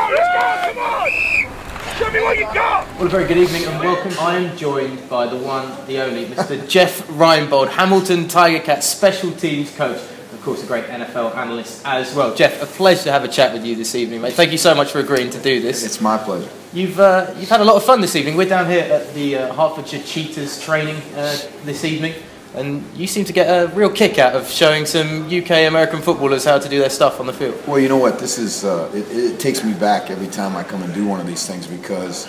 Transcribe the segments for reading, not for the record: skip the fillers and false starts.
Come on! Show me what you got! Well, a very good evening and welcome. I am joined by the one, the only, Mr. Jeff Reinebold, Hamilton Tiger Cats special teams coach. Of course, a great NFL analyst as well. Jeff, a pleasure to have a chat with you this evening, mate. Thank you so much for agreeing to do this. It's my pleasure. You've had a lot of fun this evening. We're down here at the Hertfordshire Cheetahs training this evening, and you seem to get a real kick out of showing some UK American footballers how to do their stuff on the field. Well, you know what? This is it takes me back every time I come and do one of these things because,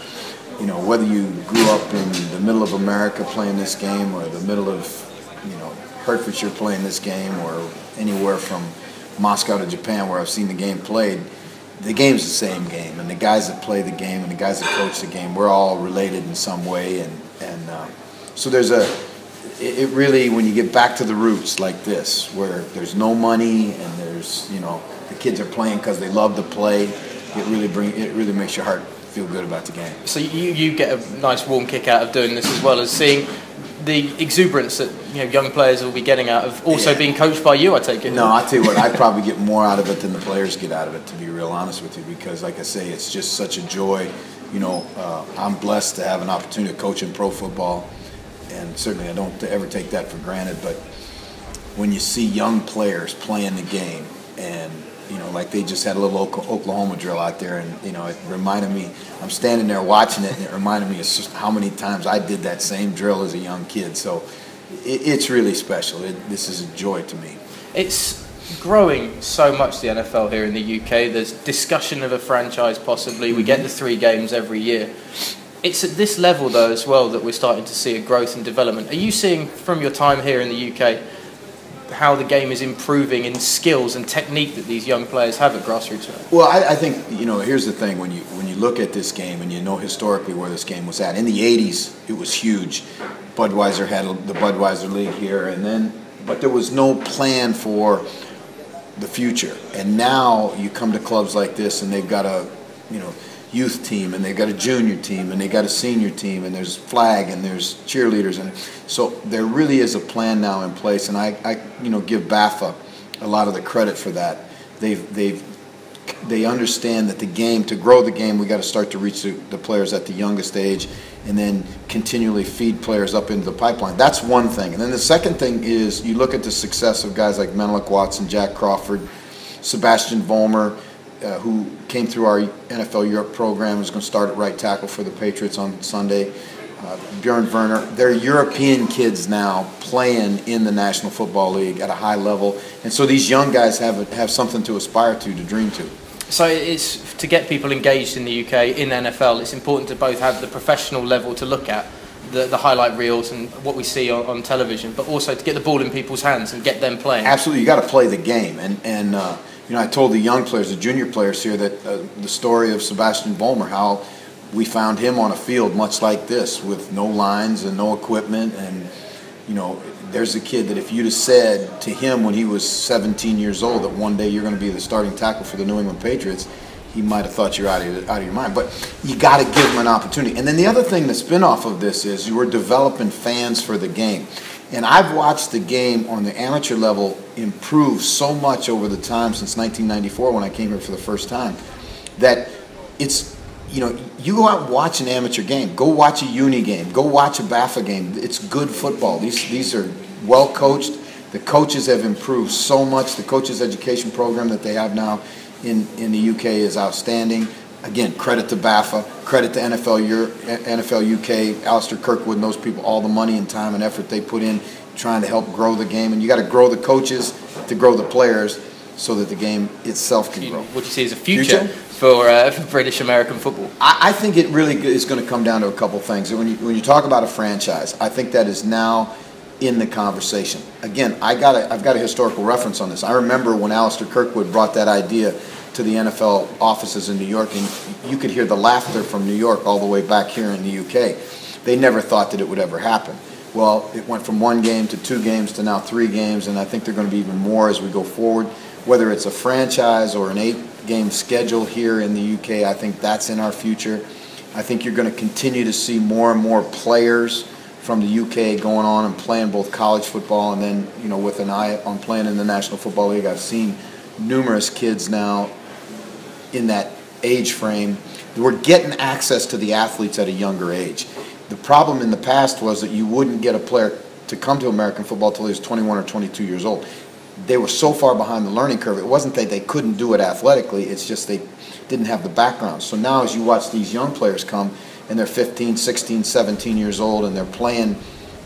you know, whether you grew up in the middle of America playing this game or the middle of, you know, Hertfordshire playing this game or anywhere from Moscow to Japan where I've seen the game played, the game's the same game, and the guys that play the game and the guys that coach the game, we're all related in some way, and so there's it really, when you get back to the roots like this, where there's no money and there's, you know, the kids are playing because they love to play, it really makes your heart feel good about the game. So you get a nice warm kick out of doing this as well as seeing the exuberance that, you know, young players will be getting out of also being coached by you, I take it. No, I tell you what, I probably get more out of it than the players get out of it, to be real honest with you, because like I say, it's just such a joy. You know, I'm blessed to have an opportunity to coach in pro football, and certainly I don't ever take that for granted, but when you see young players playing the game, and you know, like they just had a little Oklahoma drill out there, and you know, it reminded me, I'm standing there watching it, and it reminded me of just how many times I did that same drill as a young kid. So it's really special. This is a joy to me. It's growing so much, the NFL here in the UK. There's discussion of a franchise possibly. We get the 3 games every year. It's at this level, though, as well, that we're starting to see a growth and development. Are you seeing, from your time here in the UK, how the game is improving in skills and technique that these young players have at grassroots level? Well, I think, you know, here's the thing. When you look at this game and you know historically where this game was at, in the 80s, it was huge. Budweiser had the Budweiser League here, but there was no plan for the future. And now you come to clubs like this and they've got a, you know, youth team, and they've got a junior team, and they got a senior team, and there's flag, and there's cheerleaders, and so there really is a plan now in place, and I you know, give BAFA a lot of the credit for that. They understand that the game, to grow the game, we got to start to reach the players at the youngest age, and then continually feed players up into the pipeline. That's one thing, and then the second thing is you look at the success of guys like Menelik Watson, Jack Crawford, Sebastian Vollmer, who came through our NFL Europe program, is going to start at right tackle for the Patriots on Sunday. Bjorn Werner. They're European kids now playing in the National Football League at a high level, and so these young guys have something to aspire to dream to. So it's to get people engaged in the UK, in NFL, it's important to both have the professional level to look at, the highlight reels and what we see on television, but also to get the ball in people's hands and get them playing. Absolutely, you got to play the game, and you know, I told the young players, the junior players here, that the story of Sebastian Vollmer, how we found him on a field much like this with no lines and no equipment. And, you know, there's a kid that if you'd have said to him when he was 17 years old that one day you're going to be the starting tackle for the New England Patriots, he might have thought you're out of your mind. But you got to give him an opportunity. And then the other thing, the spin-off of this is you were developing fans for the game. And I've watched the game on the amateur level improve so much over the time since 1994 when I came here for the first time, that it's, you know, you go out and watch an amateur game. Go watch a uni game. Go watch a BAFA game. It's good football. These are well coached. The coaches have improved so much. The coaches education program that they have now in the UK is outstanding. Again, credit to BAFA, credit to NFL UK, Alistair Kirkwood and those people, all the money and time and effort they put in trying to help grow the game. And you got to grow the coaches to grow the players so that the game itself can grow. What do you see as a future for British American football? I think it really is going to come down to a couple things. When you talk about a franchise, I think that is now in the conversation. Again, I've got a historical reference on this. I remember when Alistair Kirkwood brought that idea to the NFL offices in New York, and you could hear the laughter from New York all the way back here in the UK. They never thought that it would ever happen. Well, it went from 1 game to 2 games to now 3 games, and I think they're going to be even more as we go forward. Whether it's a franchise or an 8-game schedule here in the UK, I think that's in our future. I think you're going to continue to see more and more players from the UK going on and playing both college football and then, you know, with an eye on playing in the National Football League. I've seen numerous kids now in that age frame. We're getting access to the athletes at a younger age. The problem in the past was that you wouldn't get a player to come to American football until he was 21 or 22 years old. They were so far behind the learning curve. It wasn't that they couldn't do it athletically, it's just they didn't have the background. So now as you watch these young players come, and they're 15, 16, 17 years old, and they're playing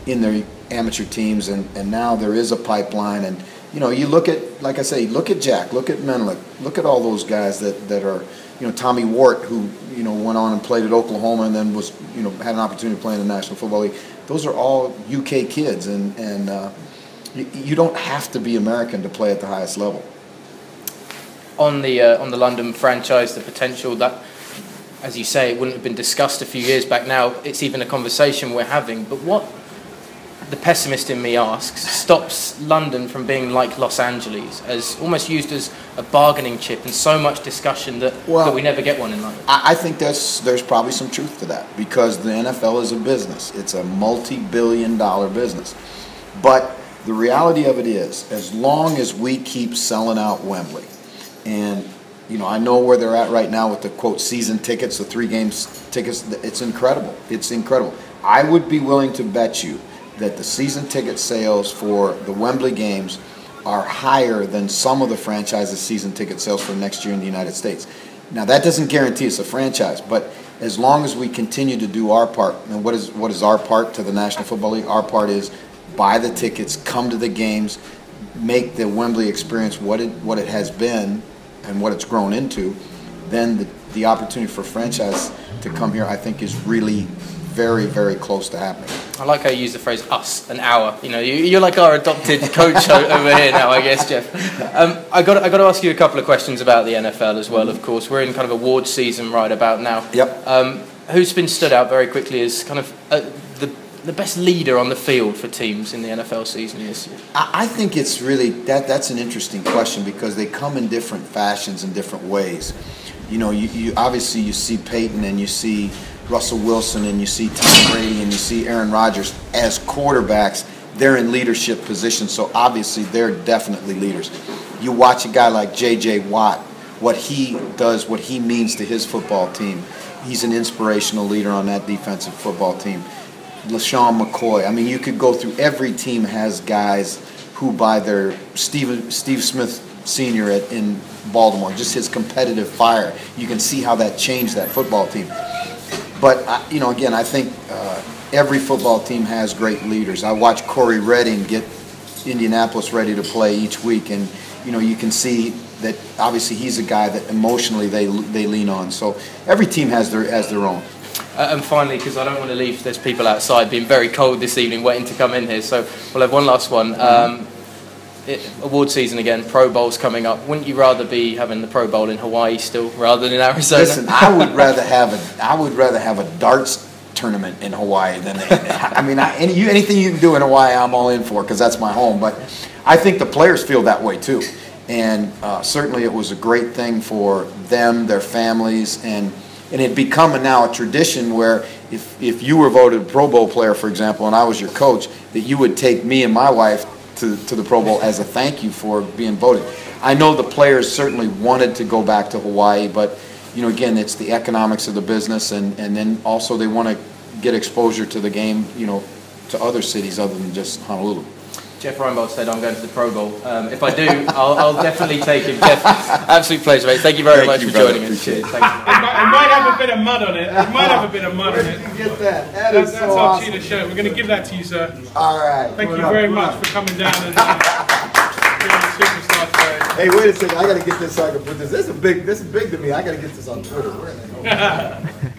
in their amateur teams, and now there is a pipeline. And you know, you look at, like I say, look at Jack, look at Menelik, look at all those guys that are, you know, Tommy Wart, who, you know, went on and played at Oklahoma and then was, you know, had an opportunity to play in the National Football League. Those are all UK kids, and you don't have to be American to play at the highest level. On the London franchise, the potential that, as you say, it wouldn't have been discussed a few years back. Now it's even a conversation we're having. But what the pessimist in me asks stops London from being like Los Angeles, as almost used as a bargaining chip, and so much discussion that we never get one in London? I think there's probably some truth to that, because the NFL is a business. It's a multi-billion-dollar business. But the reality of it is, as long as we keep selling out Wembley, and you know, I know where they're at right now with the, quote, season tickets, the 3 games tickets. It's incredible. It's incredible. I would be willing to bet you that the season ticket sales for the Wembley games are higher than some of the franchises' season ticket sales for next year in the United States. Now, that doesn't guarantee it's a franchise, but as long as we continue to do our part, and what is our part to the National Football League? Our part is buy the tickets, come to the games, make the Wembley experience what it has been and what it's grown into. Then the opportunity for franchise to come here, I think, is really very, very close to happening. I like how you use the phrase "us," an hour. You know, you're like our adopted coach over here now, I guess, Jeff. I got to ask you a couple of questions about the NFL as well. Of course, we're in kind of awards season right about now. Yep. Who's been stood out very quickly as kind of the best leader on the field for teams in the NFL season this year? I think it's really that's an interesting question, because they come in different fashions and different ways. You know, you obviously you see Peyton, and you see Russell Wilson, and you see Tom Brady, and you see Aaron Rodgers as quarterbacks. They're in leadership positions, so obviously they're definitely leaders. You watch a guy like J.J. Watt, what he does, what he means to his football team. He's an inspirational leader on that defensive football team. LaShawn McCoy. I mean, you could go through, every team has guys who, by their Steve Smith Sr. in Baltimore, just his competitive fire, you can see how that changed that football team. But, you know, again, I think every football team has great leaders. I watch Corey Redding get Indianapolis ready to play each week, and, you know, you can see that obviously he's a guy that emotionally they lean on. So every team has their own. And finally, because I don't want to leave, there's people outside being very cold this evening waiting to come in here, so we'll have one last one. Award season again, Pro Bowl's coming up. Wouldn't you rather be having the Pro Bowl in Hawaii still rather than in Arizona? Listen, I would rather have a darts tournament in Hawaii than I mean, anything you can do in Hawaii, I'm all in for, because that's my home. But I think the players feel that way too, and certainly it was a great thing for them, their families, and it had become now a tradition where if you were voted a Pro Bowl player, for example, and I was your coach, that you would take me and my wife to the Pro Bowl as a thank you for being voted. I know the players certainly wanted to go back to Hawaii, but, you know, again, it's the economics of the business, and then also they want to get exposure to the game, you know, to other cities other than just Honolulu. Jeff Reinebold said I'm going to the Pro Bowl. If I do, I'll definitely take him. Jeff, absolute pleasure, mate. Thank you very much for joining us. Cheers. Thank you. It might have a bit of mud on it. It might have a bit of mud on it. Get that. That's so our awesome cheetah shirt. We're going to give that to you, sir. All right. Thank you very much for coming down and being a superstar today. Hey, wait a second. I got to get this so I can put this. This is big to me. I got to get this on Twitter. Where the hell?